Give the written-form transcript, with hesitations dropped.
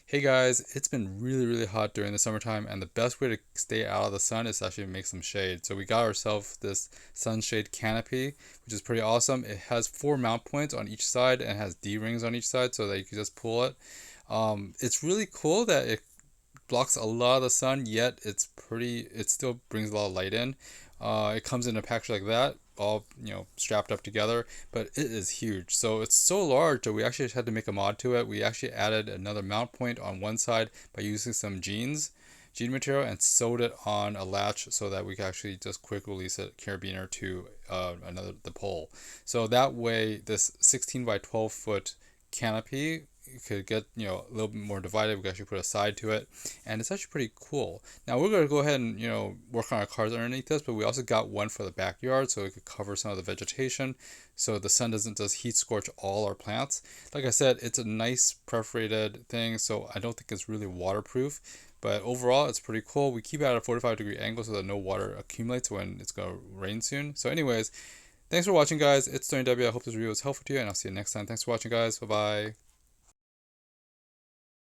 Hey guys, it's been really hot during the summertime, and the best way to stay out of the sun is actually make some shade. So we got ourselves this sunshade canopy, which is pretty awesome. It has four mount points on each side and has D-rings on each side so that you can just pull it. It's really cool that it blocks a lot of the sun, yet it still brings a lot of light in. It comes in a package like that, all strapped up together, but it is huge. So it's so large that we actually had to make a mod to it. We actually added another mount point on one side by using some jean material, and sewed it on a latch so that we could actually just quick release a carabiner to the pole. So that way, this 16 by 12 foot canopy could get a little bit more divided. We could actually put a side to it, and it's actually pretty cool. Now we're gonna go ahead and work on our cars underneath this, but we also got one for the backyard so it could cover some of the vegetation, so the sun doesn't just heat scorch all our plants. Like I said, it's a nice perforated thing, so I don't think it's really waterproof. But overall, it's pretty cool. We keep it at a 45-degree angle so that no water accumulates when it's gonna rain soon. So anyways, thanks for watching, guys. It's Tony W. I hope this video was helpful to you, and I'll see you next time. Thanks for watching, guys. Bye bye.